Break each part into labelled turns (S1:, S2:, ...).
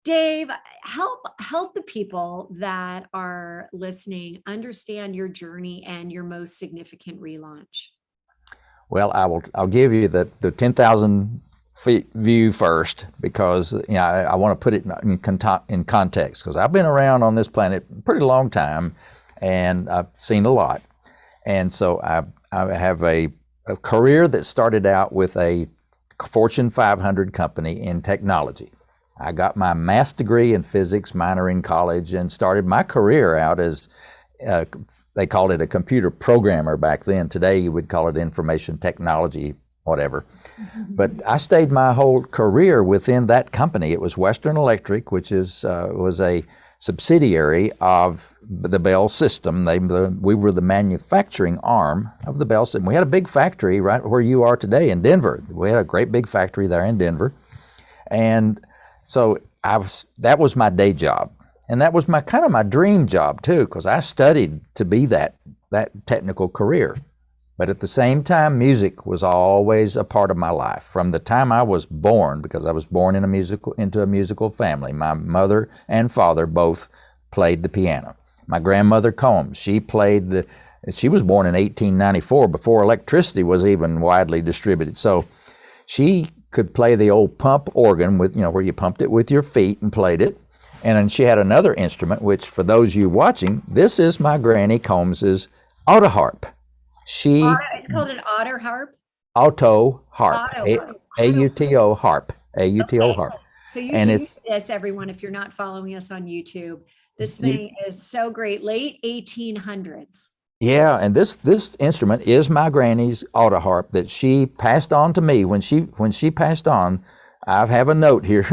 S1: Dave, help the people that are listening understand your journey and your most significant relaunch.
S2: Well, I'll give you the 10,000 feet view first, because I want to put it in context, because I've been around on this planet a pretty long time and I've seen a lot. And so I have a career that started out with a Fortune 500 company in technology. I got my math degree in physics, minor in college, and started my career out as they called it a computer programmer back then. Today you would call it information technology, whatever. But I stayed my whole career within that company. It was Western Electric, which was a subsidiary of the Bell system. We were the manufacturing arm of the Bell system. We had a big factory right where you are today in Denver. We had a great big factory there in Denver. And so that was my day job. And that was my kind of my dream job too, because I studied to be that technical career. But at the same time, music was always a part of my life from the time I was born, because I was born into a musical family. My mother and father both played the piano. My grandmother Combs, she was born in 1894, before electricity was even widely distributed. So she could play the old pump organ with, where you pumped it with your feet and played it. And then she had another instrument, which for those of you watching, this is my Granny Combs's auto harp.
S1: It's called an otter harp?
S2: Auto harp. A-U-T-O harp. A-U-T-O harp.
S1: So it's everyone, if you're not following us on YouTube, this thing is so great. Late 1800s.
S2: Yeah, and this instrument is my granny's auto harp that she passed on to me. When she passed on, I have a note here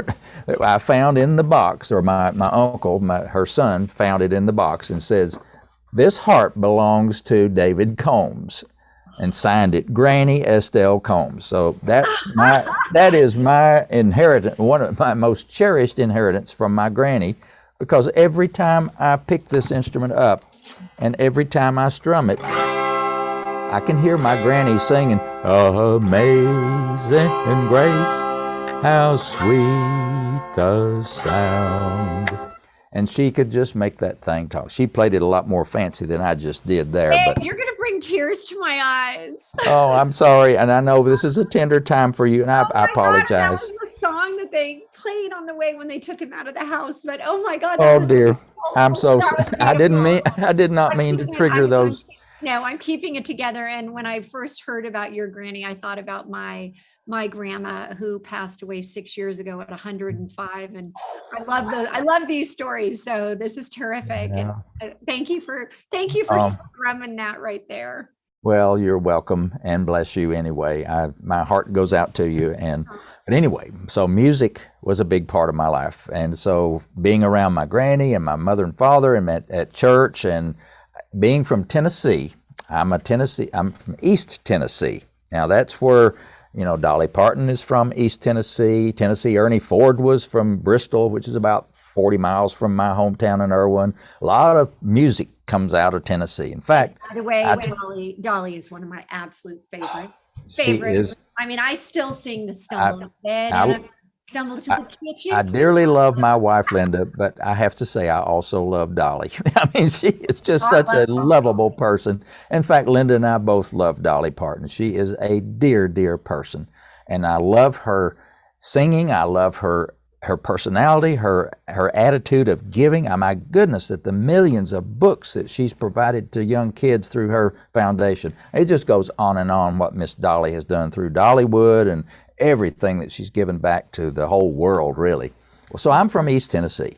S2: that I found in the box, or my uncle, her son, found it in the box and says, "This harp belongs to David Combs," and signed it Granny Estelle Combs. So that is my inheritance, one of my most cherished inheritance from my granny, because every time I pick this instrument up and every time I strum it, I can hear my granny singing, "Amazing Grace, how sweet the sound." And she could just make that thing talk. She played it a lot more fancy than I just did there.
S1: Hey, but you're going to bring tears to my eyes.
S2: Oh, I'm sorry. And I know this is a tender time for you, and I apologize.
S1: God, that was the song that they played on the way when they took him out of the house. But oh my God.
S2: Oh dear. I'm so sorry. I did not mean to trigger those.
S1: No, I'm keeping it together. And when I first heard about your granny, I thought about my grandma, who passed away 6 years ago at 105. And I love these stories. So this is terrific. Yeah. And thank you for strumming that right there.
S2: Well, you're welcome, and bless you anyway. My heart goes out to you. But anyway, so music was a big part of my life. And so being around my granny and my mother and father, and at church, and being from Tennessee, I'm from East Tennessee. Now that's where, Dolly Parton is from East Tennessee. Ernie Ford was from Bristol, which is about 40 miles from my hometown in Irwin. A lot of music comes out of Tennessee. In fact,
S1: by the way, Dolly is one of my absolute favorites. She is. I mean, I still sing the Stumble to Bed, Stumble to the Kitchen.
S2: I dearly love my wife, Linda, but I have to say I also love Dolly. I mean, she is just such a lovable person. In fact, Linda and I both love Dolly Parton. She is a dear, dear person. And I love her singing. I love her personality, her attitude of giving. Oh my goodness, at the millions of books that she's provided to young kids through her foundation. It just goes on and on what Miss Dolly has done through Dollywood and everything that she's given back to the whole world, really. So I'm from East Tennessee,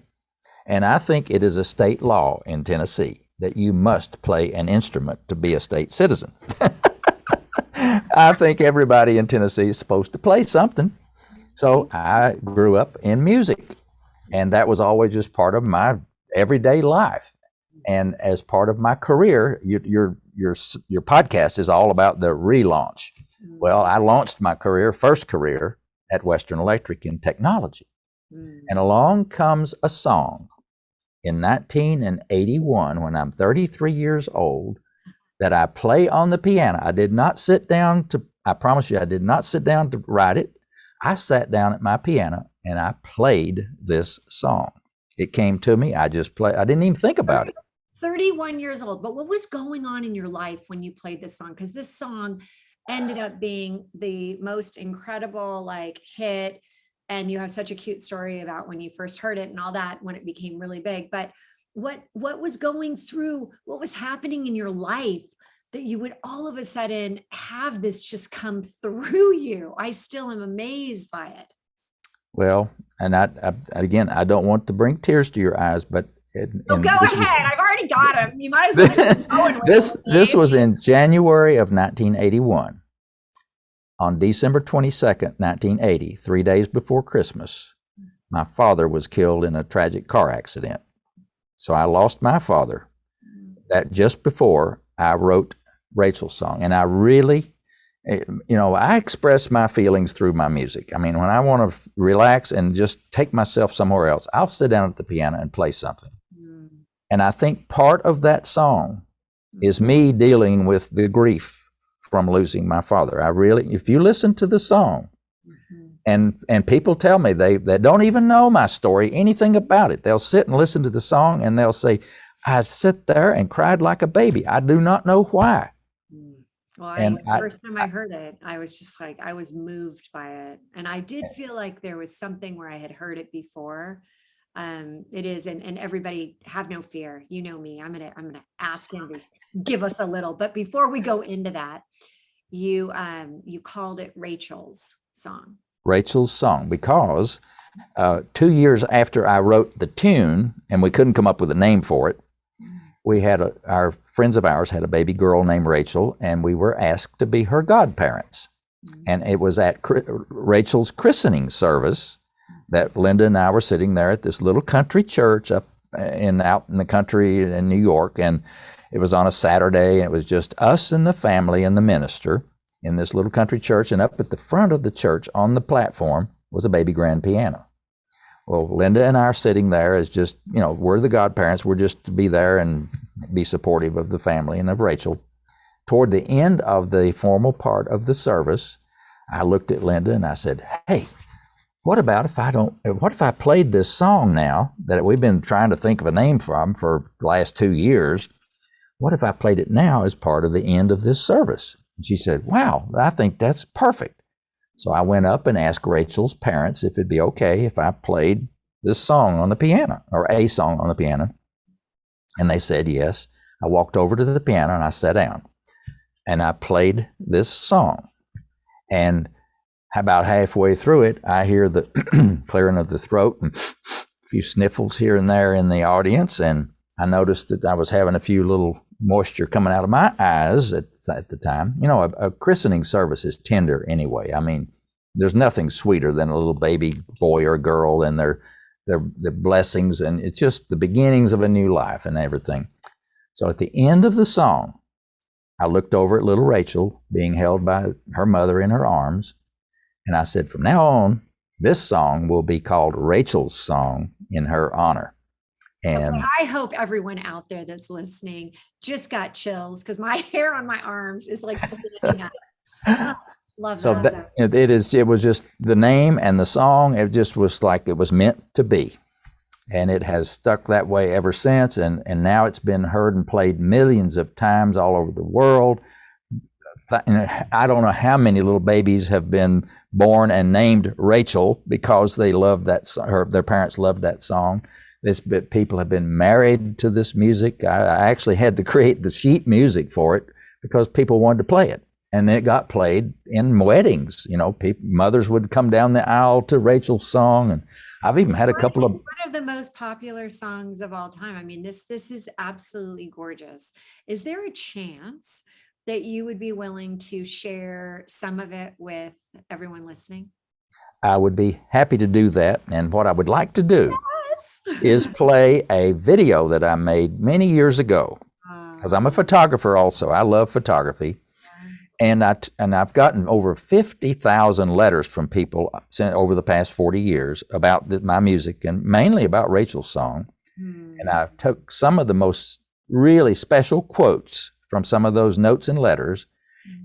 S2: and I think it is a state law in Tennessee that you must play an instrument to be a state citizen. I think everybody in Tennessee is supposed to play something. So I grew up in music, and that was always just part of my everyday life. And as part of my career, your podcast is all about the relaunch. Well, I launched my first career at Western Electric in technology. And along comes a song in 1981, when I'm 33 years old, that I play on the piano. I did not sit down I promise you, I did not sit down to write it. I sat down at my piano and I played this song. It came to me. I just played. I didn't even think about it.
S1: 31 years old. But what was going on in your life when you played this song? Because this song ended up being the most incredible like hit. And you have such a cute story about when you first heard it and all that, when it became really big. But what was going through, what was happening in your life that you would all of a sudden have this just come through you? I still am amazed by it.
S2: Well, and I again, I don't want to bring tears to your eyes, but
S1: Go ahead. I've already got him. You might as well keep going with
S2: this was in January of 1981. On December 22nd, 1980, 3 days before Christmas, my father was killed in a tragic car accident. So I lost my father that just before I wrote Rachel's song. And I really, I express my feelings through my music. I mean, when I want to relax and just take myself somewhere else, I'll sit down at the piano and play something. And I think part of that song is me dealing with the grief from losing my father. If you listen to the song, and people tell me they don't even know my story, anything about it. They'll sit and listen to the song and they'll say, I sit there and cried like a baby. I do not know why.
S1: Well, the first time I heard it, I was just like, I was moved by it. And I did feel like there was something where I had heard it before. It is, and everybody have no fear. You know me, I'm gonna ask him to give us a little, but before we go into that, you called it Rachel's song.
S2: Rachel's song, because 2 years after I wrote the tune, and we couldn't come up with a name for it, we had our friends of ours had a baby girl named Rachel, and we were asked to be her godparents. And it was at Rachel's christening service that Linda and I were sitting there at this little country church out in the country in New York, and it was on a Saturday, and it was just us and the family and the minister in this little country church. And up at the front of the church on the platform was a baby grand piano. Well, Linda and I are sitting there as just, we're the godparents. We're just to be there and be supportive of the family and of Rachel. Toward the end of the formal part of the service, I looked at Linda and I said, hey, what if I played this song now that we've been trying to think of a name for the last 2 years? What if I played it now as part of the end of this service? And she said, wow, I think that's perfect. So I went up and asked Rachel's parents if it'd be okay if I played this song on the piano, or a song on the piano. And they said yes. I walked over to the piano and I sat down and I played this song. And about halfway through it, I hear the clearing of the throat and a few sniffles here and there in the audience. And I noticed that I was having a few little moisture coming out of my eyes at the time. A christening service is tender anyway. I mean, there's nothing sweeter than a little baby boy or girl and their blessings. And it's just the beginnings of a new life and everything. So at the end of the song, I looked over at little Rachel being held by her mother in her arms. And I said, from now on, this song will be called Rachel's Song in her honor. And
S1: okay, I hope everyone out there that's listening just got chills, because my hair on my arms is like standing up. Oh, love
S2: so
S1: that.
S2: It was just the name and the song. It just was like it was meant to be. And it has stuck that way ever since. And now it's been heard and played millions of times all over the world. I don't know how many little babies have been born and named Rachel because they loved that song, their parents loved that song. People have been married to this music. I actually had to create the sheet music for it because people wanted to play it. And it got played in weddings. Mothers would come down the aisle to Rachel's song. And I've even had a couple of...
S1: One of the most popular songs of all time. I mean, this is absolutely gorgeous. Is there a chance that you would be willing to share some of it with everyone listening?
S2: I would be happy to do that. And what I would like to do is play a video that I made many years ago, because I'm a photographer also. I love photography. And I've gotten over 50,000 letters from people over the past 40 years about my music, and mainly about Rachel's song. And I took some of the most really special quotes from some of those notes and letters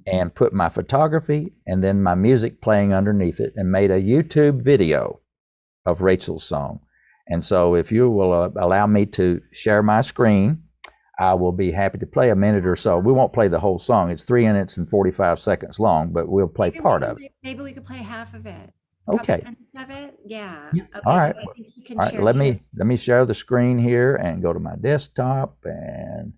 S2: and put my photography and then my music playing underneath it and made a YouTube video of Rachel's song. And so if you will allow me to share my screen, I will be happy to play a minute or so. We won't play the whole song. It's 3 minutes and 45 seconds long, but we'll play part of it.
S1: Maybe we could play half of it.
S2: Okay.
S1: Couple minutes of it? Yeah.
S2: Yeah.
S1: Okay,
S2: All right.
S1: so I think you can
S2: All right.
S1: share
S2: Let
S1: it.
S2: me share the screen here and go to my desktop and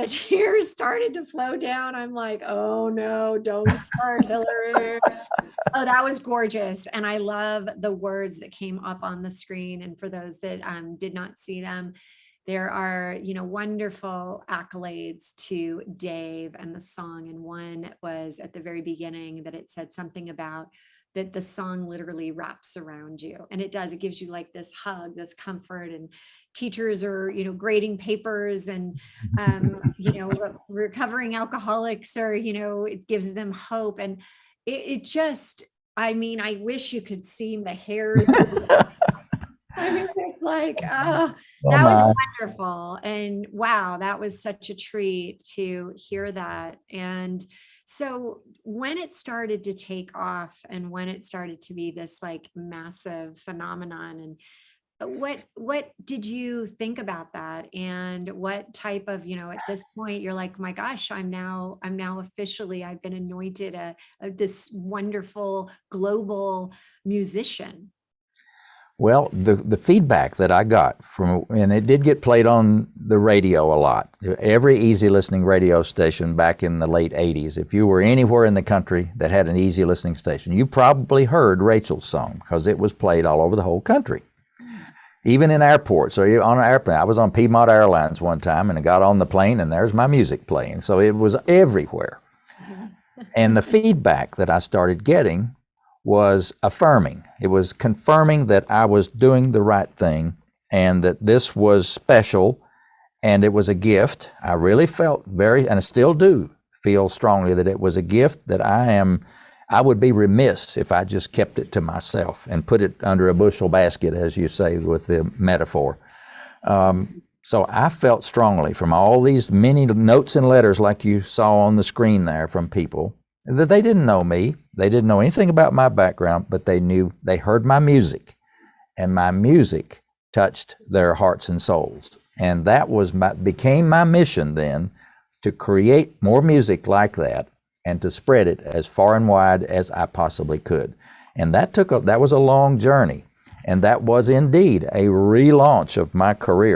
S1: The tears started to flow down. I'm like, oh no, don't start, Hillary. Oh, that was gorgeous. And I love the words that came up on the screen. And for those that did not see them, there are, wonderful accolades to Dave and the song. And one was at the very beginning that it said something about that the song literally wraps around you. And it does, it gives you like this hug, this comfort. And teachers are, grading papers and, recovering alcoholics or, it gives them hope. And it just, I mean, I wish you could see the hairs. I mean, it's like, oh, that was wonderful. And wow, that was such a treat to hear that. And so when it started to take off and when it started to be this like massive phenomenon, and what did you think about that? And what type of, at this point, you're like, my gosh, I'm now officially, I've been anointed this wonderful global musician.
S2: Well, the feedback that I got from, and it did get played on the radio a lot. Every easy listening radio station back in the late 80s, if you were anywhere in the country that had an easy listening station, you probably heard Rachel's song because it was played all over the whole country. Even in airports or on an airplane. I was on Piedmont Airlines one time and I got on the plane and there's my music playing. So it was everywhere. And the feedback that I started getting was affirming. It was confirming that I was doing the right thing and that this was special and it was a gift. I really felt and I still do feel strongly that it was a gift that I would be remiss if I just kept it to myself and put it under a bushel basket, as you say, with the metaphor. So I felt strongly from all these many notes and letters like you saw on the screen there from people that they didn't know me. They didn't know anything about my background, but they heard my music, and my music touched their hearts and souls. And that became my mission then, to create more music like that and to spread it as far and wide as I possibly could. And that was a long journey. And that was indeed a relaunch of my career.